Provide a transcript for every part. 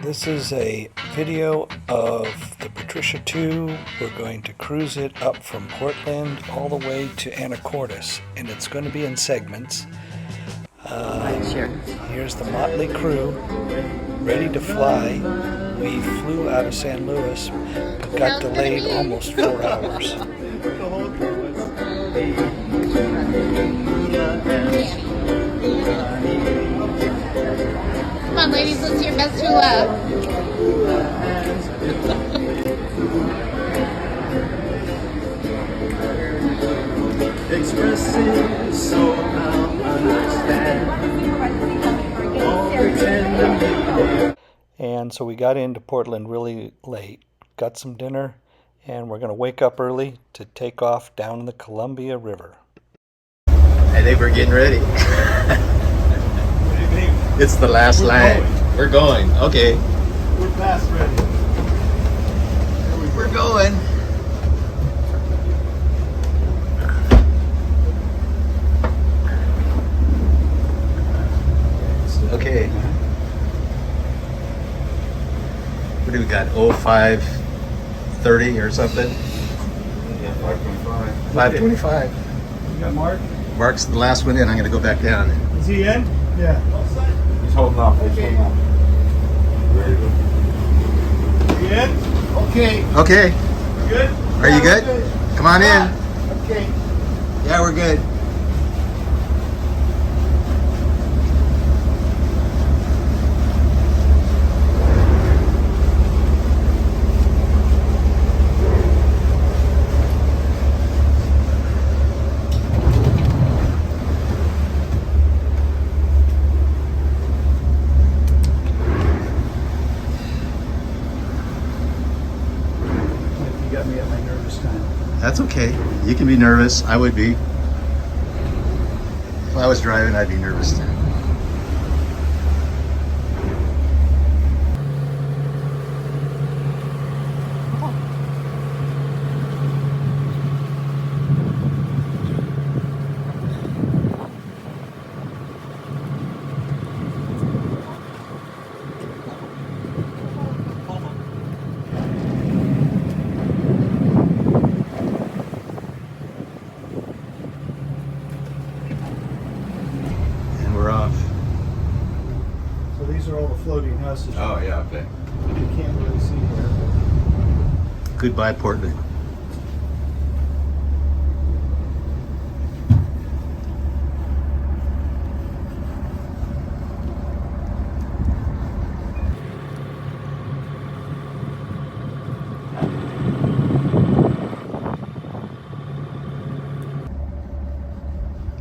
This is a video of the Patricia 2. We're going to cruise it up from Portland all the way to Anacortes, and it's going to be in segments. Here's the motley crew, ready to fly. We flew out of San Luis, but got delayed almost 4 hours. Come on, ladies, let's hear best hula. Expressing so I'll understand. And so we got into Portland really late, got some dinner, and we're going to wake up early to take off down the Columbia River. I think we're getting ready. It's the last line. We're going. Okay. We're past ready. We're going. Okay. What do we got? 05:30 or something? Yeah, 5:25. 5:25. You got Mark? Mark's the last one in. I'm going to go back down. Is he in? Yeah. He's holding off. He's holding off. Ready to go? You in? Okay. Okay. You good? Are you good? Come on in. Okay. Yeah, we're good. You got me at my nervous time. That's okay. You can be nervous. I would be. If I was driving, I'd be nervous too. And we're off. So these are all the floating houses. Oh, yeah, okay. You can't really see here. Goodbye, Portland.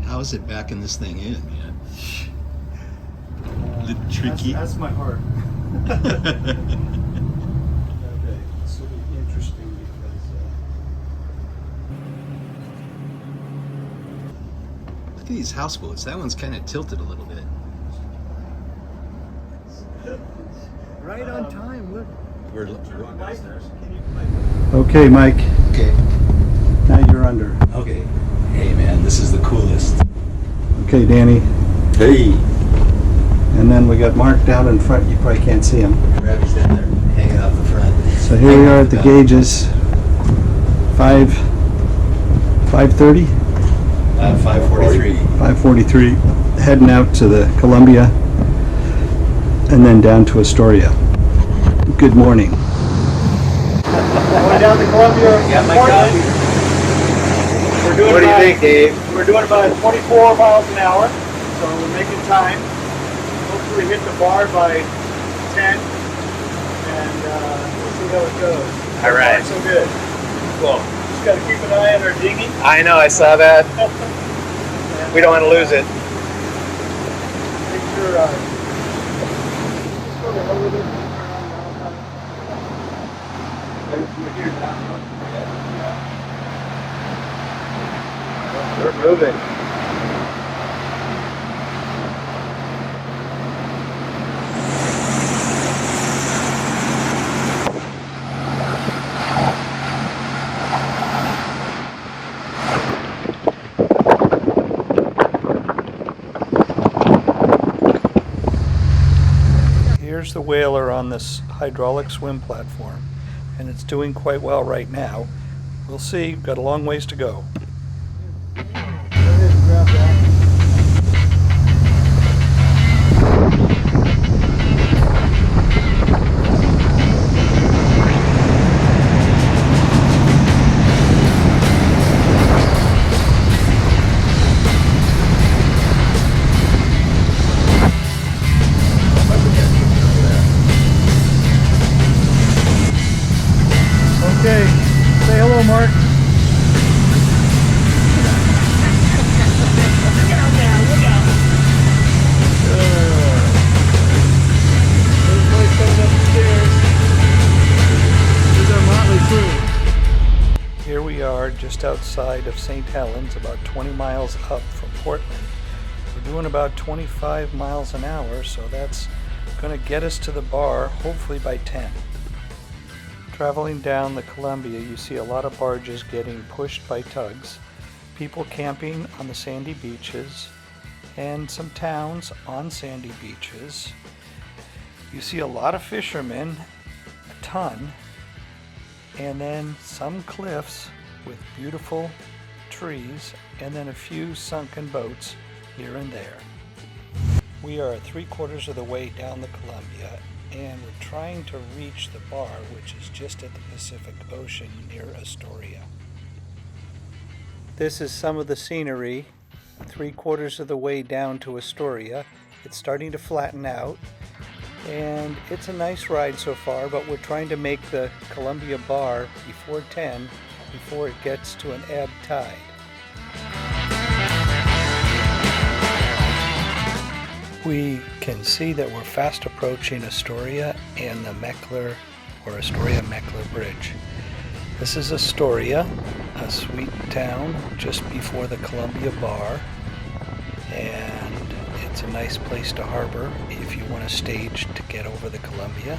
How is it backing this thing in, man? A little tricky. That's my heart. Okay. This will be interesting because Look at these houseboats. That one's kind of tilted a little bit. right on time. Look. We're Okay, Mike. okay. Now you're under. Okay. Hey, man, this is the coolest. Okay, Danny. Hey. And then we got Mark down in front. You probably can't see him. Rabbit's down there hanging out the front. So here we are at the gauges. 5:30. 5:43. 5:43. Heading out to the Columbia and then down to Astoria. Good morning. Going down to Columbia. Got my gun. What do you think, Dave? We're doing about 24 miles an hour, so we're making time. Hopefully hit the bar by 10, and we'll see how it goes. All right. So good. Cool. Just got to keep an eye on our dinghy. I know, I saw that. We don't want to lose it. Make sure. Just go to hell with it. We're moving. the whaler on this hydraulic swim platform, and it's doing quite well right now. We'll see, we've got a long ways to go. Okay, say hello, Mark. Here we are just outside of St. Helens, about 20 miles up from Portland. We're doing about 25 miles an hour, so that's going to get us to the bar hopefully by 10. Traveling down the Columbia, you see a lot of barges getting pushed by tugs, people camping on the sandy beaches, and some towns on sandy beaches. You see a lot of fishermen, a ton, and then some cliffs with beautiful trees, and then a few sunken boats here and there. We are 3/4 of the way down the Columbia, and we're trying to reach the bar, which is just at the Pacific Ocean near Astoria. This is some of the scenery 3/4 of the way down to Astoria. It's starting to flatten out, and it's a nice ride so far, but we're trying to make the Columbia bar before 10, before it gets to an ebb tide. We can see that we're fast approaching Astoria and the Meckler or Astoria-Meckler Bridge. This is Astoria, a sweet town just before the Columbia Bar, and it's a nice place to harbor if you want to stage to get over the Columbia.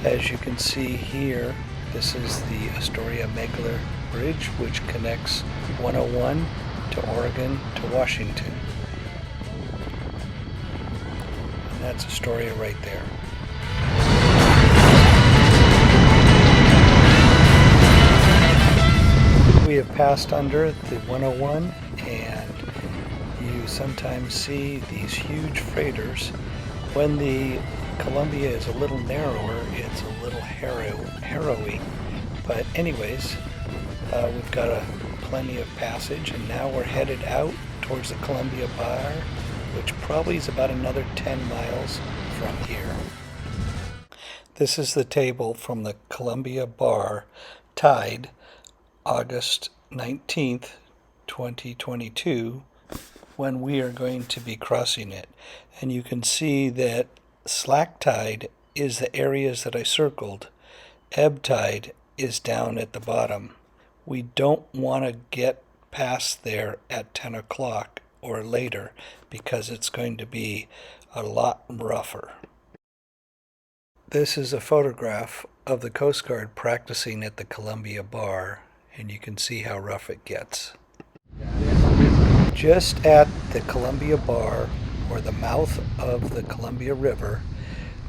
As you can see here, this is the Astoria-Meckler Bridge, which connects 101 to Oregon to Washington. That's Astoria right there. We have passed under the 101, and you sometimes see these huge freighters. When the Columbia is a little narrower, it's a little harrowing. But anyways, we've got plenty of passage, and now we're headed out towards the Columbia Bar, which probably is about another 10 miles from here. This is the table from the Columbia Bar tide, August 19th, 2022, when we are going to be crossing it. And you can see that slack tide is the areas that I circled. Ebb tide is down at the bottom. We don't want to get past there at 10 o'clock or later, because it's going to be a lot rougher. This is a photograph of the Coast Guard practicing at the Columbia Bar, and you can see how rough it gets. Just at the Columbia Bar, or the mouth of the Columbia River,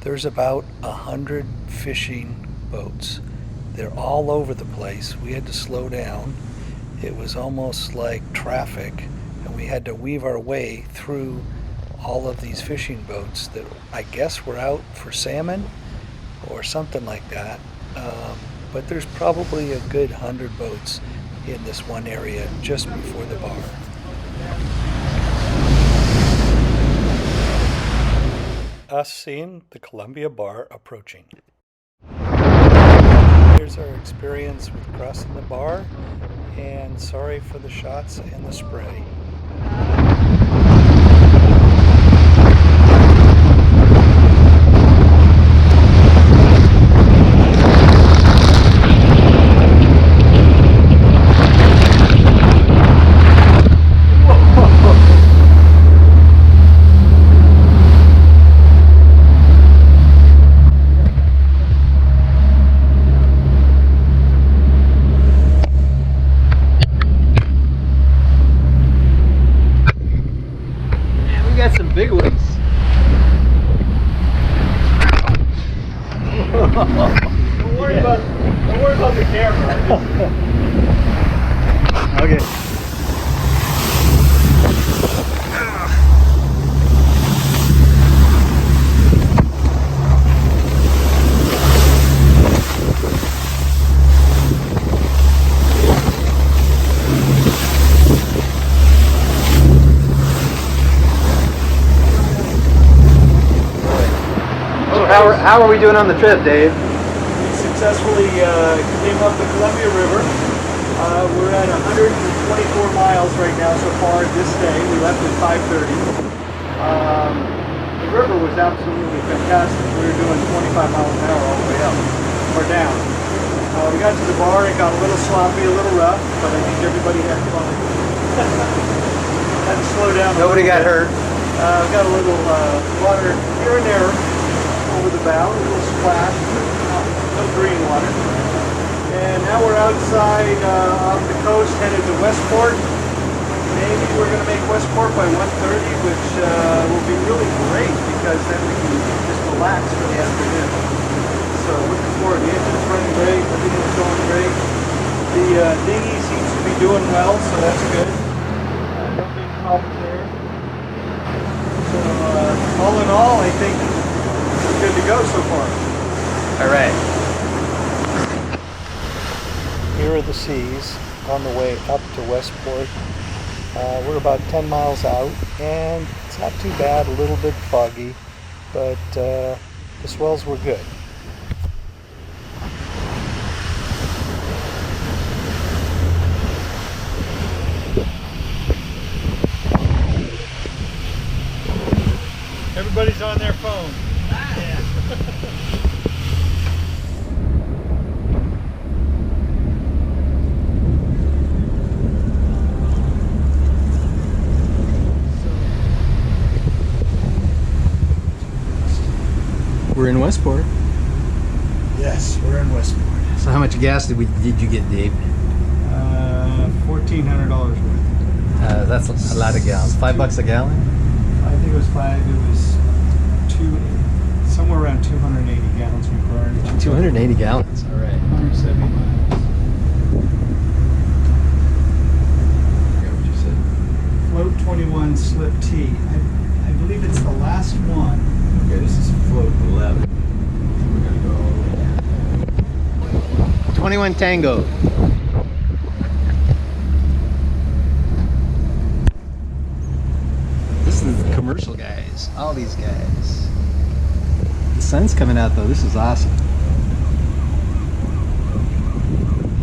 there's about 100 fishing boats. They're all over the place. We had to slow down. It was almost like traffic, and we had to weave our way through all of these fishing boats that I guess were out for salmon or something like that. But there's probably a good 100 boats in this one area just before the bar. Us seeing the Columbia Bar approaching. Here's our experience with crossing the bar, and sorry for the shots and the spray. Don't worry about the camera. Okay. How are we doing on the trip, Dave? We successfully came up the Columbia River. We're at 124 miles right now so far this day. We left at 5:30. The river was absolutely fantastic. We were doing 25 miles an hour all the way up or down. We got to the bar. It got a little sloppy, a little rough, but I think everybody had fun. Had to slow down. Nobody got hurt. Got a little water here and there over the bow, a little splash, but no green water. And now we're outside off the coast, headed to Westport. Maybe we're going to make Westport by 1:30, which will be really great because then we can just relax for the afternoon. So looking forward. The engine's running great, everything's going great. The dinghy seems to be doing well, so that's good. No big problems there. So all in all, I think we're good to go so far. All right. Here are the seas on the way up to Westport. We're about 10 miles out, and it's not too bad, a little bit foggy, but the swells were good. Everybody's on their phone. We're in Westport. Yes, we're in Westport. So how much gas did you get, Dave? $1,400 worth. That's a lot of gallons. $5 a gallon? I think it was five. It was somewhere around 280 gallons we burned. 280 gallons. All right. 170 miles. I forgot what you said. Float 21 slip T. I believe it's the last one. Okay, this is float 11. We're gonna go all the way down. 21 Tango. This is the commercial guys. All these guys. The sun's coming out though. This is awesome.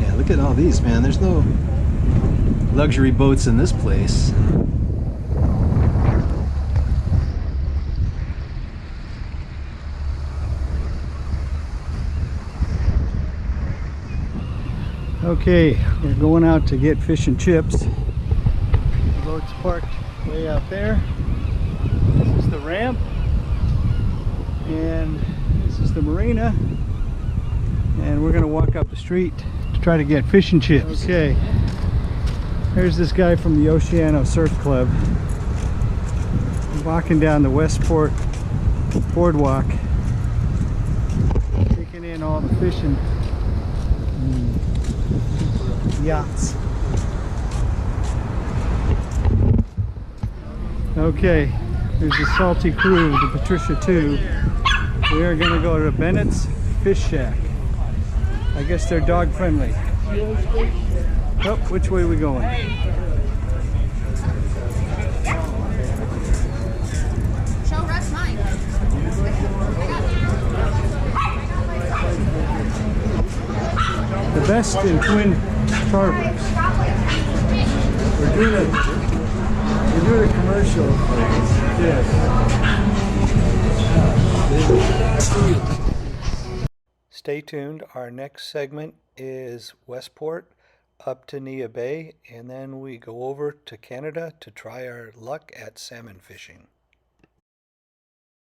Yeah, look at all these, man. There's no luxury boats in this place. Okay, we're going out to get fish and chips. The boat's parked way out there. This is the ramp. And this is the marina. And we're going to walk up the street to try to get fish and chips. Okay, here's this guy from the Oceano Surf Club. Walking down the Westport boardwalk. Taking in all the fishing yachts. Okay, there's the salty crew of the Patricia 2. We are going to go to Bennett's Fish Shack. I guess they're dog friendly. Oh, which way are we going? Show Russ mine. The best in Twin Harbors. We're doing a commercial. Yes. Stay tuned. Our next segment is Westport up to Nia Bay, and then we go over to Canada to try our luck at salmon fishing.